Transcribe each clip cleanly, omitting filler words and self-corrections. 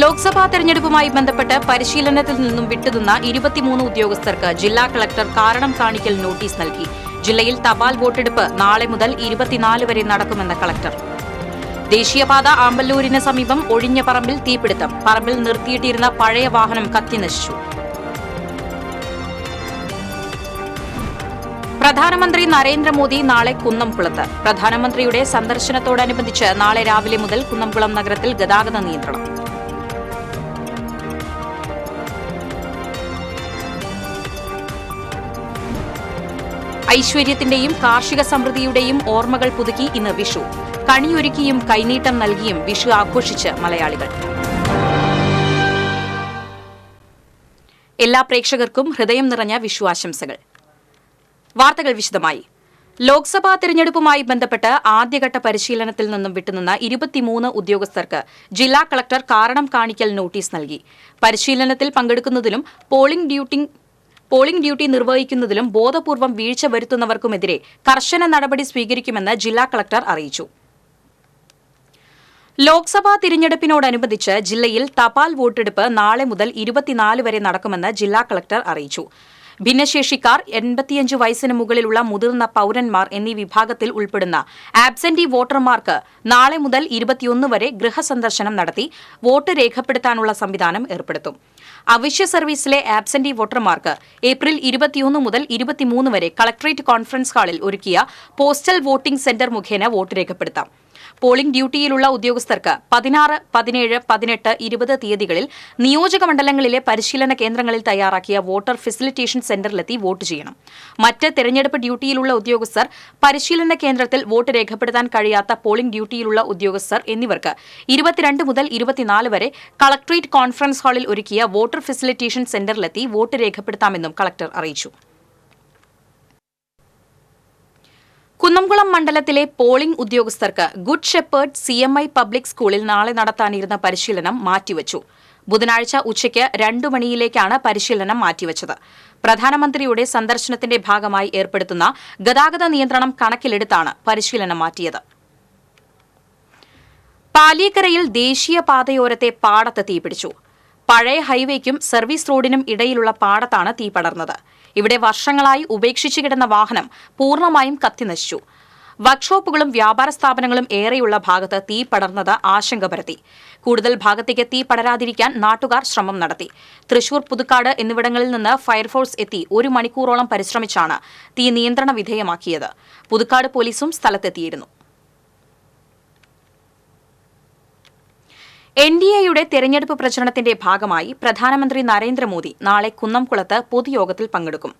ലോക്സഭാ തെരഞ്ഞെടുപ്പുമായി ബന്ധപ്പെട്ട് പരിശീലനത്തിൽ നിന്നും വിട്ടുനിന്ന 23 ഉദ്യോഗസ്ഥർക്ക് ജില്ലാ കളക്ടർ കാരണം കാണിക്കൽ നോട്ടീസ് നൽകി. ജില്ലയിൽ തപാൽ വോട്ടെടുപ്പ് നാളെ മുതൽ 24 വരെ നടക്കുമെന്ന് കളക്ടർ. ദേശീയപാത ആമ്പല്ലൂരിന് സമീപം ഒഴിഞ്ഞ പറമ്പിൽ തീപിടുത്തം. പറമ്പിൽ നിർത്തിയിട്ടിരുന്ന പഴയ വാഹനം കത്തിനശിച്ചു. പ്രധാനമന്ത്രി നരേന്ദ്രമോദി നാളെ കുന്നംകുളത്ത്. പ്രധാനമന്ത്രിയുടെ സന്ദർശനത്തോടനുബന്ധിച്ച് നാളെ രാവിലെ മുതൽ കുന്നംകുളം നഗരത്തിൽ ഗതാഗത നിയന്ത്രണം. ഐശ്വര്യത്തിന്റെയും കാർഷിക സമൃദ്ധിയുടെയും ഓർമ്മകൾ പുതുക്കി ഇന്ന് വിഷു. കണിയൊരുക്കിയും കൈനീട്ടം നൽകിയും വിഷു ആഘോഷിച്ച് മലയാളികൾ. എല്ലാ പ്രേക്ഷകർക്കും ഹൃദയം നിറഞ്ഞ വിഷു ആശംസകൾ. വാർത്തകൾ വിശദമായി. ലോക്സഭാ തെരഞ്ഞെടുപ്പുമായി ബന്ധപ്പെട്ട് ആദ്യഘട്ട പരിശീലനത്തിൽ നിന്നും വിട്ടുനിന്ന 23 ഉദ്യോഗസ്ഥർക്ക് ജില്ലാ കളക്ടർ കാരണം കാണിക്കൽ നോട്ടീസ് നൽകി. പരിശീലനത്തിൽ പങ്കെടുക്കുന്നതിലും പോളിംഗ് ഡ്യൂട്ടി നിർവഹിക്കുന്നതിലും ബോധപൂർവം വീഴ്ച വരുത്തുന്നവർക്കുമെതിരെ കർശന നടപടി സ്വീകരിക്കുമെന്ന് ജില്ലാ കളക്ടർ അറിയിച്ചു. ലോക്സഭാ തിരഞ്ഞെടുപ്പിനോടനുബന്ധിച്ച് ജില്ലയിൽ തപാൽ വോട്ടെടുപ്പ് നാളെ മുതൽ 24 വരെ നടക്കുമെന്ന് ജില്ലാ കളക്ടർ അറിയിച്ചു. ഭിന്നശേഷിക്കാർ, 85 വയസ്സിന് മുകളിലുള്ള മുതിർന്ന പൌരന്മാർ എന്നീ വിഭാഗത്തിൽ ഉൾപ്പെടുന്ന ആബ്സെന്റി വോട്ടർമാർക്ക് നാളെ മുതൽ 21 വരെ ഗൃഹസന്ദർശനം നടത്തി വോട്ട് രേഖപ്പെടുത്താനുള്ള സംവിധാനം ഏർപ്പെടുത്തും. അവശ്യ സർവീസിലെ ആബ്സെന്റി വോട്ടർമാർക്ക് ഏപ്രിൽ 21 മുതൽ 23 വരെ കളക്ടറേറ്റ് കോൺഫറൻസ് ഹാളിൽ ഒരുക്കിയ പോസ്റ്റൽ വോട്ടിംഗ് സെന്റർ മുഖേന വോട്ട് രേഖപ്പെടുത്താം. പോളിംഗ് ഡ്യൂട്ടിയിലുള്ള ഉദ്യോഗസ്ഥർക്ക് 16, 17, 18, 20 തീയതികളിൽ നിയോജക മണ്ഡലങ്ങളിലെ പരിശീലന കേന്ദ്രങ്ങളിൽ തയ്യാറാക്കിയ വോട്ടർ ഫെസിലിറ്റേഷൻ സെന്ററിലെത്തി വോട്ട് ചെയ്യണം. മറ്റ് തെരഞ്ഞെടുപ്പ് ഡ്യൂട്ടിയിലുള്ള ഉദ്യോഗസ്ഥർ, പരിശീലന കേന്ദ്രത്തിൽ വോട്ട് രേഖപ്പെടുത്താൻ കഴിയാത്ത പോളിംഗ് ഡ്യൂട്ടിയിലുള്ള ഉദ്യോഗസ്ഥർ എന്നിവർക്ക് 22 മുതൽ 24 വരെ കളക്ടറേറ്റ് കോൺഫറൻസ് ഹാളിൽ ഒരുക്കിയ വോട്ടർ ഫെസിലിറ്റേഷൻ സെന്ററിലെത്തി വോട്ട് രേഖപ്പെടുത്താമെന്നും കളക്ടർ അറിയിച്ചു. കുന്നംകുളം മണ്ഡലത്തിലെ പോളിംഗ് ഉദ്യോഗസ്ഥർക്ക് ഗുഡ് ഷെപ്പേർഡ് CMI പബ്ലിക് സ്കൂളിൽ നാളെ നടത്താനിരുന്ന പരിശീലനം മാറ്റിവച്ചു. ബുധനാഴ്ച ഉച്ചയ്ക്ക് 2 മണിയിലേക്കാണ് പരിശീലനം മാറ്റിവച്ചത്. പ്രധാനമന്ത്രിയുടെ സന്ദർശനത്തിന്റെ ഭാഗമായി ഏർപ്പെടുത്തുന്ന ഗതാഗത നിയന്ത്രണം കണക്കിലെടുത്താണ് പരിശീലനം മാറ്റിയത്. പാലിയേക്കരയിൽ ദേശീയപാതയോരത്തെ പാടത്ത് തീപിടിച്ചു. പഴയ ഹൈവേക്കും സർവീസ് റോഡിനും ഇടയിലുള്ള പാടത്താണ് തീ പടർന്നത്. ഇവിടെ വർഷങ്ങളായി ഉപേക്ഷിച്ചു കിടന്ന വാഹനം പൂർണ്ണമായും കത്തിനശിച്ചു. വർക്ക്ഷോപ്പുകളും വ്യാപാര സ്ഥാപനങ്ങളും ഏറെയുള്ള ഭാഗത്ത് തീ പടർന്നത് ആശങ്ക പരത്തി. കൂടുതൽ ഭാഗത്തേക്ക് തീ പടരാതിരിക്കാൻ നാട്ടുകാർ ശ്രമം നടത്തി. തൃശൂർ, പുതുക്കാട് എന്നിവിടങ്ങളിൽ നിന്ന് ഫയർഫോഴ്സ് എത്തി 1 മണിക്കൂറോളം പരിശ്രമിച്ചാണ് തീ നിയന്ത്രണ വിധേയമാക്കിയത്. പുതുക്കാട് പോലീസും സ്ഥലത്തെത്തിയിരുന്നു. NDAയുടെ തെരഞ്ഞെടുപ്പ് പ്രചരണത്തിന്റെ ഭാഗമായി പ്രധാനമന്ത്രി നരേന്ദ്രമോദി നാളെ കുന്നംകുളത്ത് പൊതുയോഗത്തിൽ പങ്കെടുക്കും.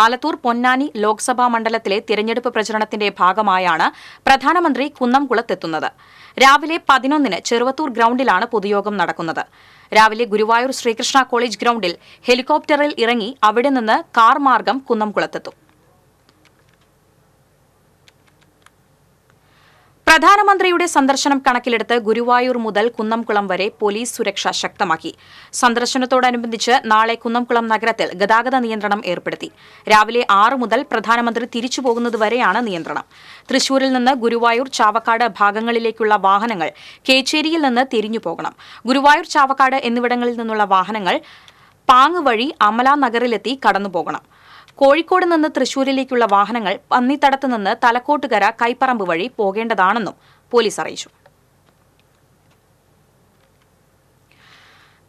ആലത്തൂർ, പൊന്നാനി ലോക്സഭാ മണ്ഡലത്തിലെ തിരഞ്ഞെടുപ്പ് പ്രചരണത്തിന്റെ ഭാഗമായാണ് പ്രധാനമന്ത്രി കുന്നംകുളത്തെത്തുന്നത്. രാവിലെ 11-ന് ചെറുവത്തൂർ ഗ്രൌണ്ടിലാണ് പൊതുയോഗം നടക്കുന്നത്. രാവിലെ ഗുരുവായൂർ ശ്രീകൃഷ്ണ കോളേജ് ഗ്രൌണ്ടിൽ ഹെലികോപ്റ്ററിൽ ഇറങ്ങി അവിടെ നിന്ന് കാർ മാർഗം കുന്നംകുളത്തെത്തും. പ്രധാനമന്ത്രിയുടെ സന്ദർശനം കണക്കിലെടുത്ത് ഗുരുവായൂർ മുതൽ കുന്നംകുളം വരെ പോലീസ് സുരക്ഷ ശക്തമാക്കി. സന്ദർശനത്തോടനുബന്ധിച്ച് നാളെ കുന്നംകുളം നഗരത്തിൽ ഗതാഗത നിയന്ത്രണം ഏർപ്പെടുത്തി. രാവിലെ 6 മുതൽ പ്രധാനമന്ത്രി തിരിച്ചുപോകുന്നതുവരെയാണ് നിയന്ത്രണം. തൃശൂരിൽ നിന്ന് ഗുരുവായൂർ, ചാവക്കാട് ഭാഗങ്ങളിലേക്കുള്ള വാഹനങ്ങൾ കേച്ചേരിയിൽ നിന്ന് തിരിഞ്ഞു പോകണം. ഗുരുവായൂർ, ചാവക്കാട് എന്നിവിടങ്ങളിൽ നിന്നുള്ള വാഹനങ്ങൾ പാങ് വഴി അമല നഗറിലെത്തി കടന്നുപോകണം. കോഴിക്കോട് നിന്ന് തൃശൂരിലേക്കുള്ള വാഹനങ്ങൾ പന്നിത്തടത്ത് നിന്ന് തലക്കോട്ടുകര, കൈപ്പറമ്പ് വഴി പോകേണ്ടതാണെന്നും പോലീസ് അറിയിച്ചു.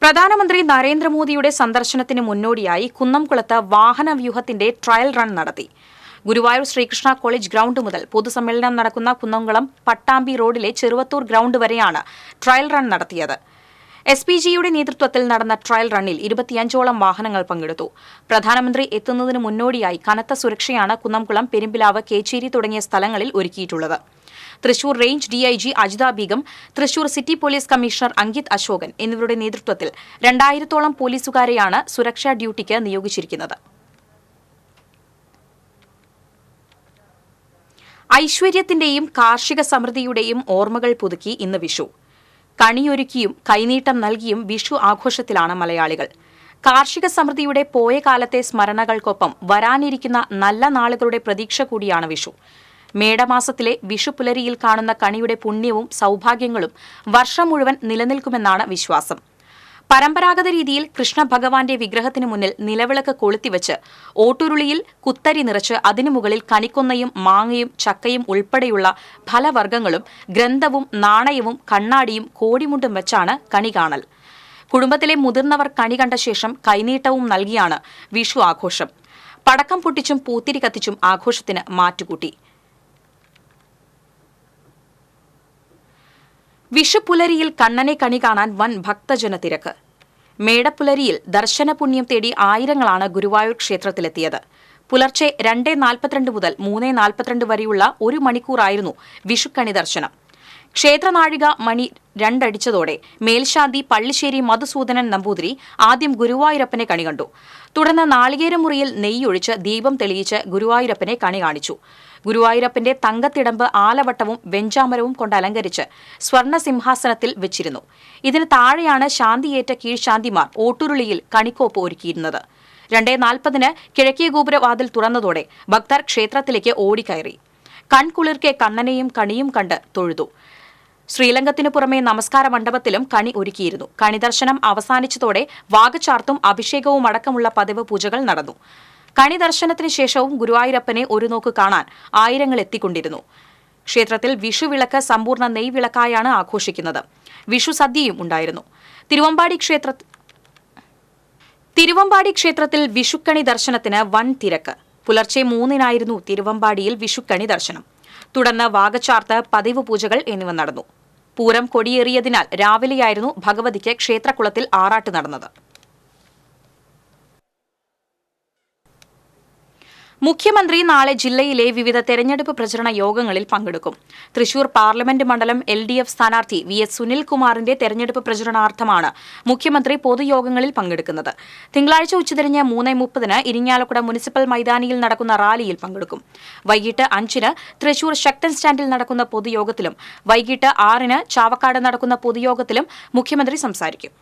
പ്രധാനമന്ത്രി നരേന്ദ്രമോദിയുടെ സന്ദർശനത്തിന് മുന്നോടിയായി കുന്നംകുളത്ത് വാഹനവ്യൂഹത്തിന്റെ ട്രയൽ റൺ നടത്തി. ഗുരുവായൂർ ശ്രീകൃഷ്ണ കോളേജ് ഗ്രൌണ്ട് മുതൽ പൊതുസമ്മേളനം നടക്കുന്ന കുന്നംകുളം പട്ടാമ്പി റോഡിലെ ചെറുവത്തൂർ ഗ്രൌണ്ട് വരെയാണ് ട്രയൽ റൺ നടത്തിയത്. SPGയുടെ നേതൃത്വത്തിൽ നടന്ന ട്രയൽ റണ്ണിൽ 25ഓളം വാഹനങ്ങൾ പങ്കെടുത്തു. പ്രധാനമന്ത്രി എത്തുന്നതിന് മുന്നോടിയായി കനത്ത സുരക്ഷയാണ് കുന്നംകുളം, പെരുമ്പിലാവ്, കേച്ചേരി തുടങ്ങിയ സ്ഥലങ്ങളിൽ ഒരുക്കിയിട്ടുള്ളത്. Thrissur range DIG Ajitha Begum, Thrissur city police commissioner Ankit Ashokan എന്നിവരുടെ നേതൃത്വത്തിൽ 2000ഓളം പോലീസുകാരെയാണ് സുരക്ഷാ ഡ്യൂട്ടിക്ക് നിയോഗിച്ചിരിക്കുന്നത്. ഐശ്വര്യത്തിന്റെയും കാർഷിക സമൃദ്ധിയുടെയും ഓർമ്മകൾ പുതുക്കി ഇന്ന് വിഷു. കണിയൊരുക്കിയും കൈനീട്ടം നൽകിയും വിഷു ആഘോഷത്തിലാണ് മലയാളികൾ. കാർഷിക സമൃദ്ധിയുടെ പോയ കാലത്തെ സ്മരണകൾക്കൊപ്പം വരാനിരിക്കുന്ന നല്ല നാളുകളുടെ പ്രതീക്ഷ കൂടിയാണ് വിഷു. മേടമാസത്തിലെ വിഷുപുലരിയിൽ കാണുന്ന കണിയുടെ പുണ്യവും സൗഭാഗ്യങ്ങളും വർഷം മുഴുവൻ നിലനിൽക്കുമെന്നാണ് വിശ്വാസം. പരമ്പരാഗത രീതിയിൽ കൃഷ്ണഭഗവാന്റെ വിഗ്രഹത്തിന് മുന്നിൽ നിലവിളക്ക് കൊളുത്തിവെച്ച് ഓട്ടുരുളിയിൽ കുത്തരി നിറച്ച് അതിനു മുകളിൽ കണിക്കൊന്നയും മാങ്ങയും ചക്കയും ഉൾപ്പെടെയുള്ള ഫലവർഗ്ഗങ്ങളും ഗ്രന്ഥവും നാണയവും കണ്ണാടിയും കോടിമുണ്ടും വെച്ചാണ് കണി കാണൽ. കുടുംബത്തിലെ മുതിർന്നവർ കണി കണ്ട ശേഷം കൈനീട്ടവും നൽകിയാണ് വിഷു ആഘോഷം. പടക്കം പൊട്ടിച്ചും പൂത്തിരി കത്തിച്ചും ആഘോഷത്തിന് മാറ്റുകൂട്ടി. വിഷുപുലരിയിൽ കണ്ണനെ കണി കാണാൻ വൻ ഭക്തജന തിരക്ക്. മേടപ്പുലരിയിൽ ദർശനപുണ്യം തേടി ആയിരങ്ങളാണ് ഗുരുവായൂർ ക്ഷേത്രത്തിലെത്തിയത്. പുലർച്ചെ 2:42 മുതൽ 3:42 വരെയുള്ള 1 മണിക്കൂറായിരുന്നു വിഷുക്കണി ദർശനം. ക്ഷേത്രനാഴിക മണി 2 അടിച്ചതോടെ മേൽശാന്തി പള്ളിശ്ശേരി മധുസൂദനൻ നമ്പൂതിരി ആദ്യം ഗുരുവായൂരപ്പനെ കണി കണ്ടു. തുടർന്ന് നാളികേരമുറിയിൽ നെയ്യൊഴിച്ച് ദീപം തെളിയിച്ച് ഗുരുവായൂരപ്പനെ കണി കാണിച്ചു. ഗുരുവായൂരപ്പന്റെ തങ്കത്തിടമ്പ് ആലവട്ടവും വെഞ്ചാമരവും കൊണ്ട് അലങ്കരിച്ച് സ്വർണ്ണ സിംഹാസനത്തിൽ വെച്ചിരുന്നു. ഇതിന് താഴെയാണ് ശാന്തിയേറ്റ കീഴ്ശാന്തിമാർ ഓട്ടുരുളിയിൽ കണിക്കോപ്പ് ഒരുക്കിയിരുന്നത്. 2:40 കിഴക്കേ ഗോപുരവാതിൽ തുറന്നതോടെ ഭക്തർ ക്ഷേത്രത്തിലേക്ക് ഓടിക്കയറി. കൺകുളിർക്കെ കണ്ണനെയും കണിയും കണ്ട് തൊഴുതു. ശ്രീലങ്കത്തിനു പുറമെ നമസ്കാര മണ്ഡപത്തിലും കണി ഒരുക്കിയിരുന്നു. കണിദർശനം അവസാനിച്ചതോടെ വാകചാർത്തും അഭിഷേകവും അടക്കമുള്ള പതിവ് പൂജകൾ നടന്നു. കണി ദർശനത്തിന് ശേഷവും ഗുരുവായൂരപ്പനെ ഒരു നോക്ക് കാണാൻ ആയിരങ്ങൾ എത്തിക്കൊണ്ടിരുന്നു. ക്ഷേത്രത്തിൽ വിഷുവിളക്ക് സമ്പൂർണ്ണ നെയ്വിളക്കായാണ് ആഘോഷിക്കുന്നത്. വിഷു സദ്യയും ഉണ്ടായിരുന്നു. തിരുവമ്പാടി ക്ഷേത്രത്തിൽ വിഷുക്കണി ദർശനത്തിന് വൻ തിരക്ക്. പുലർച്ചെ 3-നായിരുന്നു തിരുവമ്പാടിയിൽ വിഷുക്കണി ദർശനം. തുടർന്ന് വാകചാർത്ത് പതിവ് പൂജകൾ എന്നിവ നടന്നു. പൂരം കൊടിയേറിയതിനാൽ രാവിലെയായിരുന്നു ഭഗവതിക്ക് ക്ഷേത്രക്കുളത്തിൽ ആറാട്ട് നടന്നത്. മുഖ്യമന്ത്രി നാളെ ജില്ലയിലെ വിവിധ തെരഞ്ഞെടുപ്പ് പ്രചരണ യോഗങ്ങളിൽ പങ്കെടുക്കും. തൃശൂർ പാർലമെന്റ് മണ്ഡലം LDF സ്ഥാനാർത്ഥി VS സുനിൽകുമാറിന്റെ തെരഞ്ഞെടുപ്പ് പ്രചരണാർത്ഥമാണ് മുഖ്യമന്ത്രി പൊതുയോഗങ്ങളിൽ പങ്കെടുക്കുന്നത്. തിങ്കളാഴ്ച ഉച്ചതിരിഞ്ഞ് 3:30 ഇരിങ്ങാലക്കുട മുനിസിപ്പൽ മൈതാനിയിൽ നടക്കുന്ന റാലിയിൽ പങ്കെടുക്കും. വൈകിട്ട് 5 തൃശൂർ ശക്തൻ സ്റ്റാൻഡിൽ നടക്കുന്ന പൊതുയോഗത്തിലും വൈകിട്ട് 6 ചാവക്കാട് നടക്കുന്ന പൊതുയോഗത്തിലും മുഖ്യമന്ത്രി സംസാരിക്കും.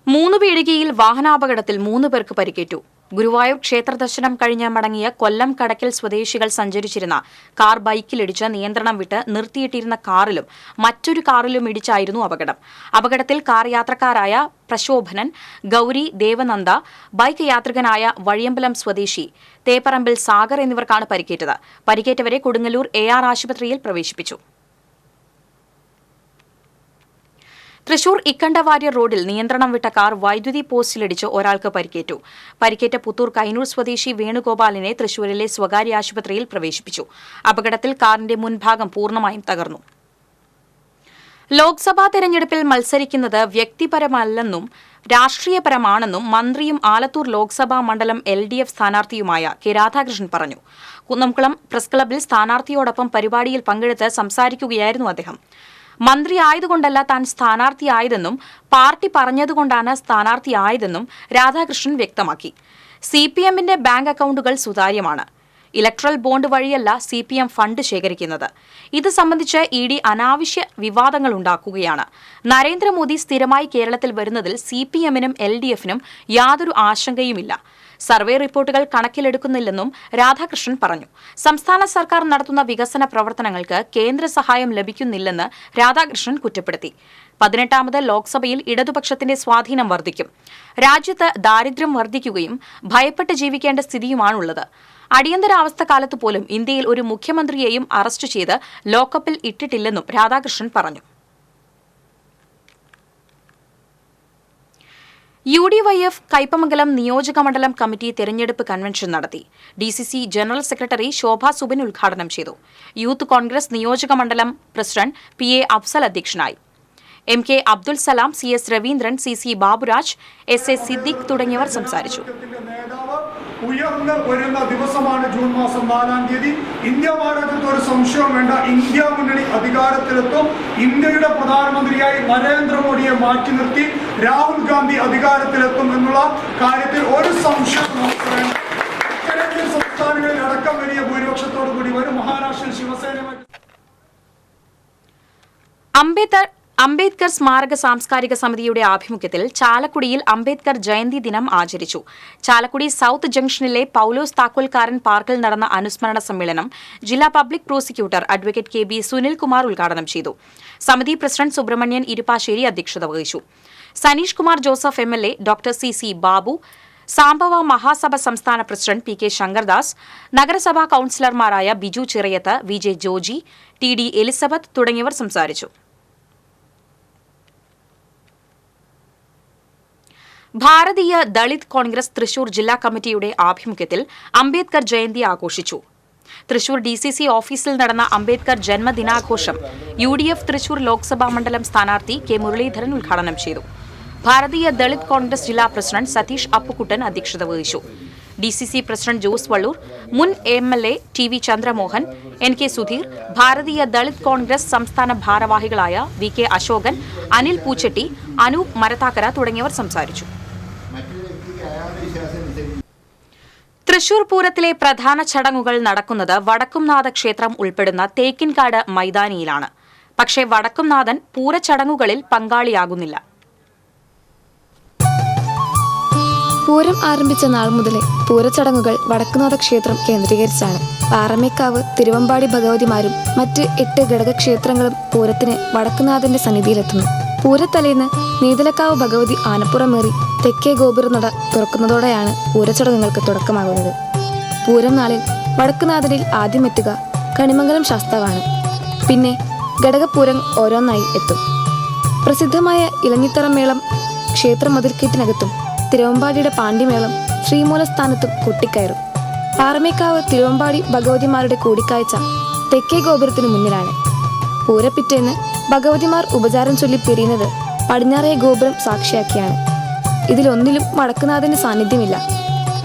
3 പീടികയിൽ വാഹനാപകടത്തിൽ 3 പേർക്ക് പരിക്കേറ്റു. ഗുരുവായൂർ ക്ഷേത്ര ദർശനം കഴിഞ്ഞ് മടങ്ങിയ കൊല്ലം കടക്കൽ സ്വദേശികൾ സഞ്ചരിച്ചിരുന്ന കാർ ബൈക്കിലിടിച്ച് നിയന്ത്രണം വിട്ട് നിർത്തിയിട്ടിരുന്ന കാറിലും മറ്റൊരു കാറിലും ഇടിച്ചായിരുന്നു അപകടം. അപകടത്തിൽ കാർ യാത്രക്കാരായ പ്രശോഭനൻ, ഗൌരി, ദേവനന്ദ, ബൈക്ക് യാത്രികനായ വഴിയമ്പലം സ്വദേശി തേപ്പറമ്പിൽ സാഗർ എന്നിവർക്കാണ് പരിക്കേറ്റത്. പരിക്കേറ്റവരെ കൊടുങ്ങല്ലൂർ AR ആശുപത്രിയിൽ പ്രവേശിപ്പിച്ചു. തൃശൂർ ഇക്കണ്ടവാര്യർ റോഡിൽ നിയന്ത്രണം വിട്ട കാർ വൈദ്യുതി പോസ്റ്റിലിടിച്ച് ഒരാൾക്ക് പരിക്കേറ്റു. പരിക്കേറ്റ പുത്തൂർ കൈനൂർ സ്വദേശി വേണുഗോപാലിനെ തൃശൂരിലെ സ്വകാര്യ ആശുപത്രിയിൽ പ്രവേശിപ്പിച്ചു. അപകടത്തിൽ കാറിന്റെ മുൻഭാഗം പൂർണ്ണമായും തകർന്നു. ലോക്സഭാ തെരഞ്ഞെടുപ്പിൽ മത്സരിക്കുന്നത് വ്യക്തിപരമല്ലെന്നും രാഷ്ട്രീയപരമാണെന്നും മന്ത്രിയും ആലത്തൂർ ലോക്സഭാ മണ്ഡലം LDF സ്ഥാനാർത്ഥിയുമായ K. രാധാകൃഷ്ണൻ പറഞ്ഞു. കുന്നംകുളം പ്രസ് ക്ലബ്ബിൽ സ്ഥാനാർത്ഥിയോടൊപ്പം പരിപാടിയിൽ പങ്കെടുത്ത് സംസാരിക്കുകയായിരുന്നു അദ്ദേഹം. മന്ത്രിയായതുകൊണ്ടല്ല താൻ സ്ഥാനാർത്ഥിയായതെന്നും പാർട്ടി പറഞ്ഞതുകൊണ്ടാണ് സ്ഥാനാർത്ഥിയായതെന്നും രാധാകൃഷ്ണൻ വ്യക്തമാക്കി. CPMന്റെ ബാങ്ക് അക്കൌണ്ടുകൾ സുതാര്യമാണ്. ഇലക്ട്രൽ ബോണ്ട് വഴിയല്ല CPM ഫണ്ട് ശേഖരിക്കുന്നത്. ഇത് സംബന്ധിച്ച് ED അനാവശ്യ വിവാദങ്ങൾ ഉണ്ടാക്കുകയാണ്. നരേന്ദ്രമോദി സ്ഥിരമായി കേരളത്തിൽ വരുന്നതിൽ CPMനും LDFനും യാതൊരു ആശങ്കയുമില്ല. സർവേ റിപ്പോർട്ടുകൾ കണക്കിലെടുക്കുന്നില്ലെന്നും രാധാകൃഷ്ണൻ പറഞ്ഞു. സംസ്ഥാന സർക്കാർ നടത്തുന്ന വികസന പ്രവർത്തനങ്ങൾക്ക് കേന്ദ്ര സഹായം ലഭിക്കുന്നില്ലെന്ന് രാധാകൃഷ്ണൻ കുറ്റപ്പെടുത്തി. 18ാമത് ലോക്സഭയിൽ ഇടതുപക്ഷത്തിന്റെ സ്വാധീനം വർദ്ധിക്കും. രാജ്യത്ത് ദാരിദ്ര്യം വർദ്ധിക്കുകയും ഭയപ്പെട്ട് ജീവിക്കേണ്ട സ്ഥിതിയുമാണുള്ളത്. അടിയന്തരാവസ്ഥ കാലത്ത് പോലും ഇന്ത്യയിൽ ഒരു മുഖ്യമന്ത്രിയെയും അറസ്റ്റ് ചെയ്ത് ലോക്കപ്പിൽ ഇട്ടിട്ടില്ലെന്നും രാധാകൃഷ്ണൻ പറഞ്ഞു. UDYF കയ്പമംഗലം നിയോജകമണ്ഡലം കമ്മിറ്റി തെരഞ്ഞെടുപ്പ് കൺവെൻഷൻ നടത്തി. DCC ജനറൽ സെക്രട്ടറി ശോഭ സുബിൻ ഉദ്ഘാടനം ചെയ്തു. യൂത്ത് കോൺഗ്രസ് നിയോജകമണ്ഡലം പ്രസിഡന്റ് PA അഫ്സൽ അധ്യക്ഷനായി. MK Abdul Salam, CS Raveendran, CC Baburaj, SA Siddique തുടങ്ങിയവർ സംസാരിച്ചു. ഉയർന്നു വരുന്ന ദിവസമാണ് ജൂൺ മാസം 4-ാം തീയതി. ഇന്ത്യ ഭാരതത്തിൽ ഒരു സംശയവും വേണ്ട. ഇന്ത്യ മുന്നണി അധികാരത്തിലെത്തും. ഇന്ത്യയുടെ പ്രധാനമന്ത്രിയായി നരേന്ദ്രമോദിയെ മാറ്റി നിർത്തി രാഹുൽ ഗാന്ധി അധികാരത്തിലെത്തും എന്നുള്ള കാര്യത്തിൽ ഒരു സംശയവും നമുക്ക് വേണ്ട. ഉത്തരേന്ത്യൻ സംസ്ഥാനങ്ങളിൽ അടക്കം വലിയ ഭൂരിപക്ഷത്തോടു കൂടി വരും. മഹാരാഷ്ട്രയിൽ ശിവസേന അംബേദ്കർ സ്മാരക സാംസ്കാരിക സമിതിയുടെ ആഭിമുഖ്യത്തിൽ ചാലക്കുടിയിൽ അംബേദ്കർ ജയന്തി ദിനം ആചരിച്ചു. ചാലക്കുടി സൌത്ത് ജംഗ്ഷനിലെ പൌലോസ് താക്കോൽക്കാരൻ പാർക്കിൽ നടന്ന അനുസ്മരണ സമ്മേളനം ജില്ലാ public prosecutor advocate K B Sunilkumar ഉദ്ഘാടനം ചെയ്തു. സമിതി പ്രസിഡന്റ് സുബ്രഹ്മണ്യൻ ഇരുപ്പാശ്ശേരി അധ്യക്ഷത വഹിച്ചു. Saneesh Kumar Joseph MLA, doctor CC Babu, Sambava Mahasabha സംസ്ഥാന പ്രസിഡന്റ് PK ശങ്കർദാസ്, നഗരസഭാ കൌൺസിലർമാരായ Biju Chirayath, VJ Joji, TD Elizabeth തുടങ്ങിയവർ സംസാരിച്ചു. ഭാരതീയ ദളിത് കോൺഗ്രസ് തൃശൂർ ജില്ലാ കമ്മിറ്റിയുടെ ആഭിമുഖ്യത്തിൽ അംബേദ്കർ ജയന്തി ആഘോഷിച്ചു. തൃശൂർ DCC ഓഫീസിൽ നടന്ന അംബേദ്കർ ജന്മദിനാഘോഷം UDF തൃശൂർ ലോക്സഭാ മണ്ഡലം സ്ഥാനാർത്ഥി K മുരളീധരൻ ഉദ്ഘാടനം ചെയ്തു. ഭാരതീയ ദളിത് കോൺഗ്രസ് ജില്ലാ പ്രസിഡന്റ് സതീഷ് അപ്പുക്കുട്ടൻ അധ്യക്ഷത വഹിച്ചു. DCC പ്രസിഡന്റ് ജോസ് വള്ളൂർ, മുൻ MLA TV Chandramohan, NK Sudheer, ഭാരതീയ ദളിത് കോൺഗ്രസ് സംസ്ഥാന ഭാരവാഹികളായ VK അശോകൻ, അനിൽ പൂച്ചെട്ടി, അനൂപ് മരത്താക്കര തുടങ്ങിയവർ സംസാരിച്ചു. തൃശൂർ പൂരത്തിലെ പ്രധാന ചടങ്ങുകൾ നടക്കുന്നത് വടക്കുംനാഥ ക്ഷേത്രം ഉൾപ്പെടുന്ന തേക്കിൻകാട് മൈതാനിയിലാണ്. പക്ഷേ വടക്കുംനാഥൻ പൂരച്ചടങ്ങുകളിൽ പങ്കാളിയാകുന്നില്ല. പൂരം ആരംഭിച്ച നാൾ മുതലേ പൂരച്ചടങ്ങുകൾ വടക്കുംനാഥ ക്ഷേത്രം കേന്ദ്രീകരിച്ചാണ്. പാറമേക്കാവ്, തിരുവമ്പാടി ഭഗവതിമാരും മറ്റ് 8 ഘടകക്ഷേത്രങ്ങളും പൂരത്തിന് വടക്കുംനാഥന്റെ സന്നിധിയിലെത്തുന്നു. പൂരത്തലേന്ന് നീതലക്കാവ് ഭഗവതി ആനപ്പുറമേറി തെക്കേ ഗോപുരനട തുറക്കുന്നതോടെയാണ് പൂരച്ചടങ്ങുകൾക്ക് തുടക്കമാകുന്നത്. പൂരം നാളിൽ വടക്കുംനാഥനിൽ ആദ്യമെത്തുക കണിമംഗലം ശാസ്താവാണ്. പിന്നെ ഘടകപൂരം ഓരോന്നായി എത്തും. പ്രസിദ്ധമായ ഇലഞ്ഞിത്തറമേളം ക്ഷേത്ര മതിൽക്കെട്ടിനകത്തും തിരുവമ്പാടിയുടെ പാണ്ഡിമേളം ശ്രീമൂലസ്ഥാനത്തും കൊട്ടിക്കയറും. പാറമേക്കാവ് തിരുവമ്പാടി ഭഗവതിമാരുടെ കൂടിക്കാഴ്ച തെക്കേ ഗോപുരത്തിനു മുന്നിലാണ്. പൂരപ്പിറ്റേന്ന് ഭഗവതിമാർ ഉപചാരം ചൊല്ലി പിരിയുന്നത് പടിഞ്ഞാറേ ഗോപുരം സാക്ഷിയാക്കിയാണ്. ഇതിലൊന്നിലും വടക്കുനാഥന്റെ സാന്നിധ്യമില്ല.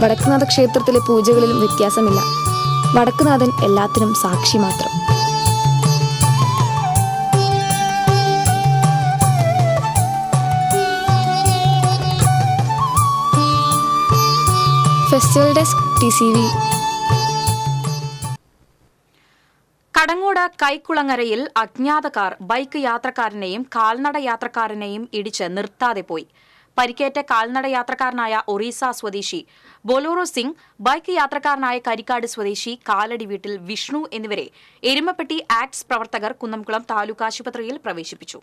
വടക്കുനാഥ ക്ഷേത്രത്തിലെ പൂജകളിലും വ്യത്യാസമില്ല. വടക്കുനാഥൻ എല്ലാത്തിനും സാക്ഷി മാത്രം. Festival desk TCV. കടങ്ങോട് കൈക്കുളങ്ങരയിൽ അജ്ഞാതക്കാർ ബൈക്ക് യാത്രക്കാരനെയും കാൽനട യാത്രക്കാരനെയും ഇടിച്ച് നിർത്താതെ പോയി. പരിക്കേറ്റ കാൽനട യാത്രക്കാരനായ ഒറീസ സ്വദേശി ബൊലോറോ സിംഗ്, ബൈക്ക് യാത്രക്കാരനായ കരിക്കാട് സ്വദേശി കാലടി വീട്ടിൽ വിഷ്ണു എന്നിവരെ എരുമപ്പെട്ടി ആക്ട്സ് പ്രവർത്തകർ കുന്നംകുളം താലൂക്ക് ആശുപത്രിയിൽ പ്രവേശിപ്പിച്ചു.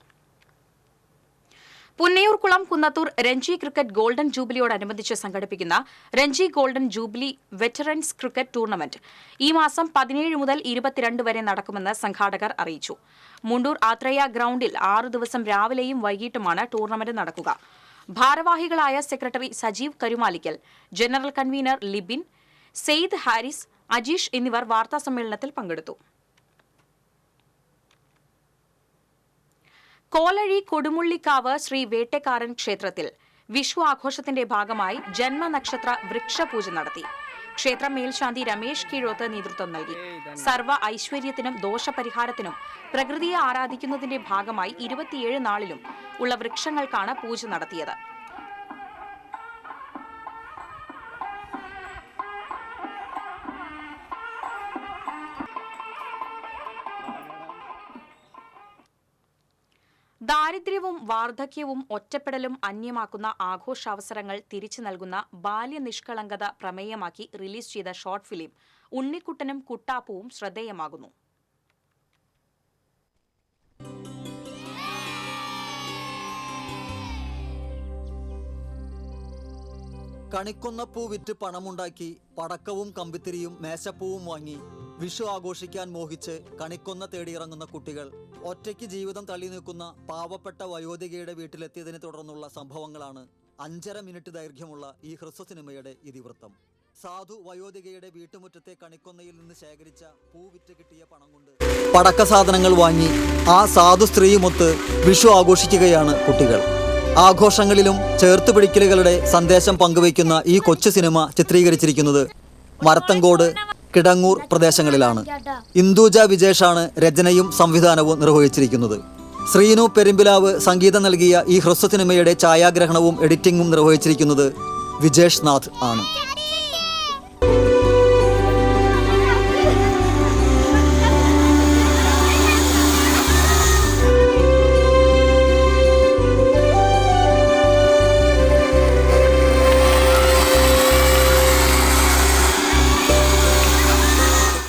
പുന്നയൂർകുളം കുന്നത്തൂർ രഞ്ജി ക്രിക്കറ്റ് ഗോൾഡൻ ജൂബിലിയോടനുബന്ധിച്ച് സംഘടിപ്പിക്കുന്ന Ranji golden jubilee veterans cricket tournament ഈ മാസം 17 മുതൽ 22 വരെ നടക്കുമെന്ന് സംഘാടകർ അറിയിച്ചു. മുണ്ടൂർ ആത്രേയ ഗ്രൌണ്ടിൽ 6 ദിവസം രാവിലെയും വൈകിട്ടുമാണ് ടൂർണമെന്റ് നടക്കുക. ഭാരവാഹികളായ secretary Sajeev Karumalikkal, general convener Libin, Syed Haris, Ajeesh എന്നിവർ വാർത്താസമ്മേളനത്തിൽ പങ്കെടുത്തു. കോലഴി കൊടുമുള്ളിക്കാവ് ശ്രീ വേട്ടക്കാരൻ ക്ഷേത്രത്തിൽ വിഷു ആഘോഷത്തിന്റെ ഭാഗമായി ജന്മനക്ഷത്ര വൃക്ഷപൂജ നടത്തി. ക്ഷേത്രം മേൽശാന്തി രമേശ് കീഴോത്ത് നേതൃത്വം നൽകി. സർവ്വ ഐശ്വര്യത്തിനും ദോഷപരിഹാരത്തിനും പ്രകൃതിയെ ആരാധിക്കുന്നതിന്റെ ഭാഗമായി 27 നാളിലും ഉള്ള വൃക്ഷങ്ങൾക്കാണ് പൂജ നടത്തിയത്. ദാരിദ്ര്യവും വാർദ്ധക്യവും ഒറ്റപ്പെടലും അന്യമാക്കുന്ന ആഘോഷാവസരങ്ങൾ തിരിച്ചു നൽകുന്ന ബാല്യനിഷ്കളങ്കത പ്രമേയമാക്കി റിലീസ് ചെയ്ത ഷോർട്ട് ഫിലിം ഉണ്ണിക്കുട്ടനും കുട്ടാപ്പുവും ശ്രദ്ധേയമാകുന്നു. കണിക്കൊന്നപ്പൂ വിറ്റ് പണമുണ്ടാക്കി പടക്കവും കമ്പിത്തിരിയും മേശപ്പൂവും വാങ്ങി വിഷു ആഘോഷിക്കാൻ മോഹിച്ച് കണിക്കൊന്ന തേടിയിറങ്ങുന്ന കുട്ടികൾ ഒറ്റയ്ക്ക് ജീവിതം തള്ളി നിൽക്കുന്ന പാവപ്പെട്ട വയോധികയുടെ വീട്ടിലെത്തിയതിനെ തുടർന്നുള്ള സംഭവങ്ങളാണ് 5.5 മിനിറ്റ് ദൈർഘ്യമുള്ള ഈ ഹ്രസ്വ സിനിമയുടെ ഇതിവൃത്തം. സാധു വയോധികയുടെ വീട്ടുമുറ്റത്തെ കണിക്കൊന്നയിൽ നിന്ന് ശേഖരിച്ച പൂ വിറ്റ് കിട്ടിയ പണം കൊണ്ട് പടക്ക സാധനങ്ങൾ വാങ്ങി ആ സാധു സ്ത്രീയുമൊത്ത് വിഷു ആഘോഷിക്കുകയാണ് കുട്ടികൾ. ആഘോഷങ്ങളിലും ചേർത്തുപിടിക്കലുകളുടെ സന്ദേശം പങ്കുവയ്ക്കുന്ന ഈ കൊച്ചു സിനിമ ചിത്രീകരിച്ചിരിക്കുന്നത് മരത്തങ്കോട്, കിടങ്ങൂർ പ്രദേശങ്ങളിലാണ്. ഇന്ദുജ വിജേഷാണ് രചനയും സംവിധാനവും നിർവഹിച്ചിരിക്കുന്നത്. ശ്രീനു പെരുമ്പിലാവ് സംഗീതം നൽകിയ ഈ ഹ്രസ്വ സിനിമയുടെ ഛായാഗ്രഹണവും എഡിറ്റിംഗും നിർവഹിച്ചിരിക്കുന്നത് വിജേഷ് നാഥ് ആണ്.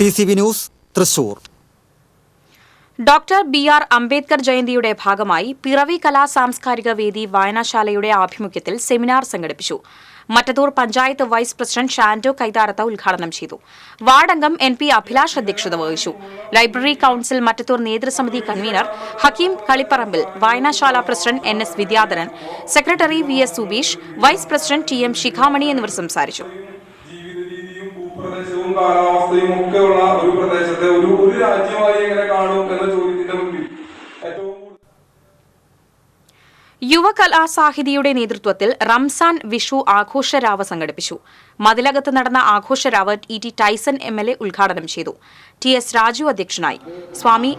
TCV news Thrissur. Doctor BR Ambedkar ജയന്തിയുടെ ഭാഗമായി പിറവി കലാ സാംസ്കാരിക വേദി വായനശാലയുടെ ആഭിമുഖ്യത്തിൽ സെമിനാർ സംഘടിപ്പിച്ചു. മറ്റത്തൂർ പഞ്ചായത്ത് വൈസ് പ്രസിഡന്റ് ഷാൻഡോ കൈതാരത്ത ഉദ്ഘാടനം ചെയ്തു. വാർഡംഗം NP അഭിലാഷ് അധ്യക്ഷത വഹിച്ചു. ലൈബ്രറി കൌൺസിൽ മറ്റത്തൂർ നേതൃസമിതി കൺവീനർ ഹക്കീം കളിപ്പറമ്പിൽ, വായനശാല president NS Vidyadharan, secretary VS Subeesh, vice president TM Shikhamani എന്നിവർ സംസാരിച്ചു. പ്രദേശവും കാലാവസ്ഥയും ഒക്കെ ഉള്ള ഒരു പ്രദേശത്തെ ഒരു രാജ്യമായി എങ്ങനെ കാണും എന്ന ചോദ്യത്തിന്റെ മുമ്പിൽ ഏറ്റവും യുവകലാസാഹിതിയുടെ നേതൃത്വത്തിൽ റംസാൻ വിഷു ആഘോഷരാവ് സംഘടിപ്പിച്ചു. മതിലകത്ത് നടന്ന ആഘോഷരാവ് ET ടൈസൺ MLA ഉദ്ഘാടനം ചെയ്തു. TS രാജു അധ്യക്ഷനായി. സ്വാമി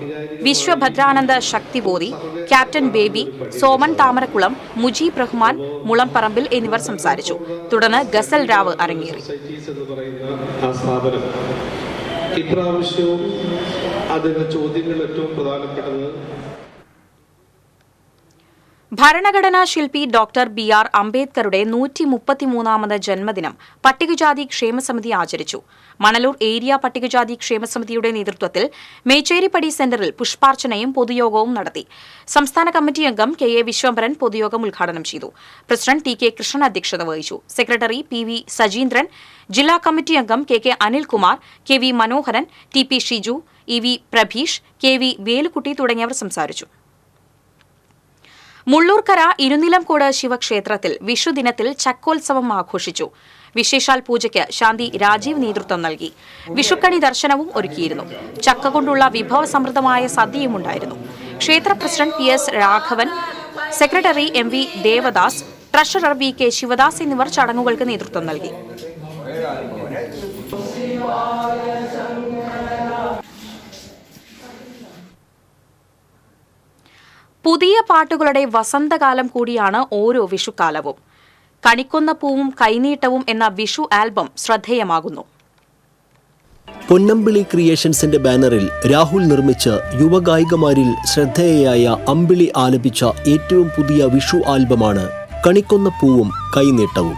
വിശ്വഭദ്രാനന്ദ ശക്തിബോധി, ക്യാപ്റ്റൻ ബേബി, സോമൻ താമരക്കുളം, മുജീബ് റഹ്മാൻ മുളംപറമ്പിൽ എന്നിവർ സംസാരിച്ചു. തുടർന്ന് ഗസൽ രാവ് അരങ്ങേറി. ഇപ്രാവശ്യവും അതിന്റെ ചോദ്യങ്ങൾ ഏറ്റവും പ്രധാനപ്പെട്ടത് ഭരണഘടനാ ശില്പി ഡോക്ടർ BR അംബേദ്കറുടെ 133ാമത് ജന്മദിനം പട്ടികജാതി ക്ഷേമസമിതി ആചരിച്ചു. മണലൂർ ഏരിയ പട്ടികജാതി ക്ഷേമസമിതിയുടെ നേതൃത്വത്തിൽ മേച്ചേരിപ്പടി സെന്ററിൽ പുഷ്പാർച്ചനയും പൊതുയോഗവും നടത്തി. സംസ്ഥാന കമ്മിറ്റി അംഗം KA വിശ്വംഭരൻ പൊതുയോഗം ഉദ്ഘാടനം ചെയ്തു. പ്രസിഡന്റ് TK കൃഷ്ണൻ അധ്യക്ഷത വഹിച്ചു. സെക്രട്ടറി PV സജീന്ദ്രൻ, ജില്ലാ കമ്മിറ്റി അംഗം KK അനിൽകുമാർ, KV മനോഹരൻ, TP Shiju, EV Prabheesh, KV Velukutty തുടങ്ങിയവർ സംസാരിച്ചു. മുള്ളൂർക്കര ഇരുനിലംകോട് ശിവക്ഷേത്രത്തിൽ വിഷുദിനത്തിൽ ചക്കോത്സവം ആഘോഷിച്ചു. വിശേഷാൽ പൂജയ്ക്ക് ശാന്തി രാജീവ് നേതൃത്വം നൽകി. വിഷുക്കണി ദർശനവും ഒരുക്കിയിരുന്നു. ചക്ക കൊണ്ടുള്ള വിഭവസമൃദ്ധമായ സദ്യയും ഉണ്ടായിരുന്നു. ക്ഷേത്ര president PS Raghavan, secretary MV Devadas, treasurer VK Sivadas എന്നിവർ ചടങ്ങുകൾക്ക് നേതൃത്വം നൽകി. പുതിയ പാട്ടുകളുടെ വസന്തകാലം കൂടിയാണ് ഓരോ വിഷുക്കാലവും. കണിക്കൊന്ന പൂവും കൈനീട്ടവും എന്ന വിഷു ആൽബം ശ്രദ്ധേയമാകുന്നു. പൊന്നമ്പിളി ക്രിയേഷൻസിന്റെ ബാനറിൽ രാഹുൽ നിർമ്മിച്ച യുവഗായികമാരിൽ ശ്രദ്ധേയയായ അമ്പിളി ആലപിച്ച ഏറ്റവും പുതിയ വിഷു ആൽബമാണ് കണിക്കൊന്ന പൂവും കൈനീട്ടവും.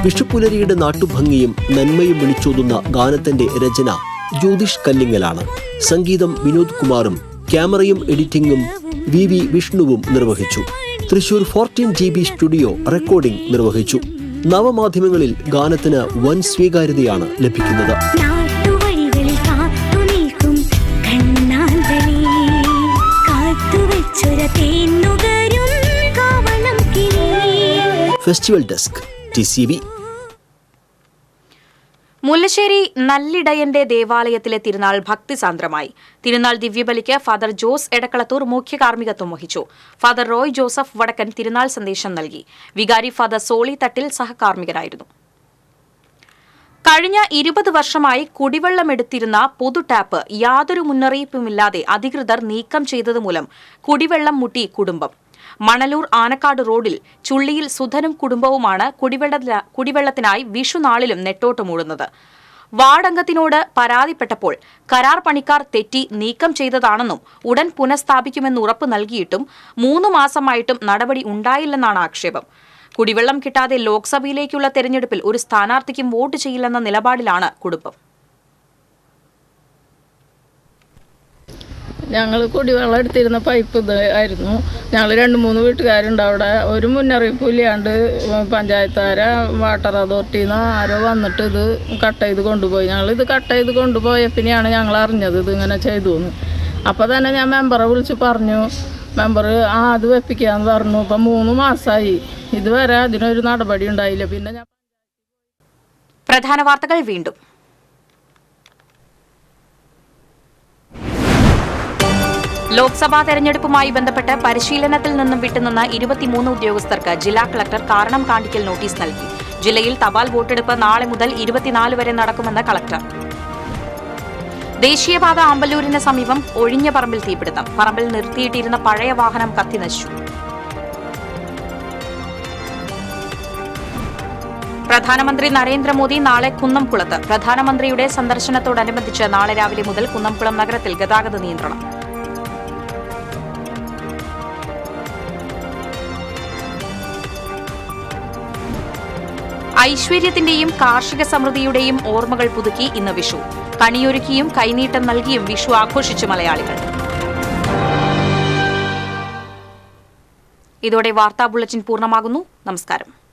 വിഷുപ്പുലരിയുടെ നാട്ടുഭംഗിയും നന്മയും വിളിച്ചോതുന്ന ഗാനത്തിന്റെ രചന ജ്യോതിഷ് കല്ലിങ്ങലാണ്. സംഗീതം വിനോദ് കുമാറും ക്യാമറയും എഡിറ്റിംഗും VV വിഷ്ണുവും നിർവഹിച്ചു. തൃശൂർ 14GB സ്റ്റുഡിയോ റെക്കോർഡിംഗ് നിർവഹിച്ചു. നവമാധ്യമങ്ങളിൽ ഗാനത്തിന് വൻ സ്വീകാര്യതയാണ് ലഭിക്കുന്നത്. Festival desk TCV. മുല്ലശ്ശേരി നല്ലിടയന്റെ ദേവാലയത്തിലെ തിരുനാൾ ഭക്തിസാന്ദ്രമായി. തിരുനാൾ ദിവ്യബലിക്ക് ഫാദർ ജോസ് എടക്കളത്തൂർ മുഖ്യ കാർമ്മികത്വം വഹിച്ചു. ഫാദർ റോയ് ജോസഫ് വടക്കൻ തിരുനാൾ സന്ദേശം നൽകി. വികാരി ഫാദർ സോളി തട്ടിൽ സഹകാർമ്മികനായിരുന്നു. കഴിഞ്ഞ 20 വർഷമായി കുടിവെള്ളമെടുത്തിരുന്ന പൊതു ടാപ്പ് യാതൊരു മുന്നറിയിപ്പുമില്ലാതെ അധികൃതർ നീക്കം ചെയ്തതുമൂലം കുടിവെള്ളം മുട്ടി കുടുംബം. മണലൂർ ആനക്കാട് റോഡിൽ ചുള്ളിയിൽ സുധനും കുടുംബവുമാണ് കുടിവെള്ളത്തിനായി വിഷുനാളിലും നെട്ടോട്ടമൂടുന്നത്. വാർഡംഗത്തിനോട് പരാതിപ്പെട്ടപ്പോൾ കരാർ പണിക്കാർ തെറ്റി നീക്കം ചെയ്തതാണെന്നും ഉടൻ പുനഃസ്ഥാപിക്കുമെന്ന് ഉറപ്പ് നൽകിയിട്ടും 3 മാസമായിട്ടും നടപടി ഉണ്ടായില്ലെന്നാണ് ആക്ഷേപം. കുടിവെള്ളം കിട്ടാതെ ലോക്സഭയിലേക്കുള്ള തെരഞ്ഞെടുപ്പിൽ ഒരു സ്ഥാനാർത്ഥിക്കും വോട്ട് ചെയ്യില്ലെന്ന നിലപാടിലാണ് കുടുംബം. ഞങ്ങൾ കുടിവെള്ളം എടുത്തിരുന്ന പൈപ്പ് ഇതായിരുന്നു. ഞങ്ങൾ 2-3 വീട്ടുകാരുണ്ട് അവിടെ. ഒരു മുന്നറിയിപ്പും ഇല്ലാണ്ട് പഞ്ചായത്തുകാരെ വാട്ടർ അതോറിറ്റിയിൽ നിന്ന് ആരോ വന്നിട്ട് ഇത് കട്ട് ചെയ്ത് കൊണ്ടുപോയി. ഞങ്ങളിത് കട്ട് ചെയ്ത് കൊണ്ടുപോയ പിന്നെയാണ് ഞങ്ങൾ അറിഞ്ഞത് ഇതിങ്ങനെ ചെയ്തു എന്ന്. അപ്പോൾ തന്നെ ഞാൻ മെമ്പറെ വിളിച്ച് പറഞ്ഞു. മെമ്പർ അത് വെപ്പിക്കാന്ന് പറഞ്ഞു. ഇപ്പം 3 മാസമായി ഇതുവരെ അതിനൊരു നടപടി ഉണ്ടായില്ല. പിന്നെ ഞാൻ പ്രധാന വാർത്തകൾ വീണ്ടും. ലോക്സഭാ തെരഞ്ഞെടുപ്പുമായി ബന്ധപ്പെട്ട് പരിശീലനത്തിൽ നിന്നും വിട്ടുനിന്ന 23 ഉദ്യോഗസ്ഥർക്ക് ജില്ലാ കളക്ടർ കാരണം കാണിക്കൽ നോട്ടീസ് നൽകി. ജില്ലയിൽ തപാൽ വോട്ടെടുപ്പ് നാളെ മുതൽ 24 വരെ നടക്കുമെന്ന് കളക്ടർ. ദേശീയപാത ആമ്പല്ലൂരിന് സമീപം ഒഴിഞ്ഞ പറമ്പിൽ തീപിടുത്തം. പറമ്പിൽ നിർത്തിയിട്ടിരുന്ന പഴയ വാഹനം കത്തിനശിച്ചു. പ്രധാനമന്ത്രി നരേന്ദ്രമോദി നാളെ കുന്നംകുളത്ത്. പ്രധാനമന്ത്രിയുടെ സന്ദർശനത്തോടനുബന്ധിച്ച് നാളെ രാവിലെ മുതൽ കുന്നംകുളം നഗരത്തിൽ ഗതാഗത നിയന്ത്രണം. ഐശ്വര്യത്തിന്റെയും കാർഷിക സമൃദ്ധിയുടെയും ഓർമ്മകൾ പുതുക്കി ഇന്ന് വിഷു. കണിയൊരുക്കിയും കൈനീട്ടം നൽകിയും വിഷു ആഘോഷിച്ചു മലയാളികൾ. ഇതോടെ വാർത്താ ബുള്ളറ്റിൻ പൂർണ്ണമാകുന്നു. നമസ്കാരം.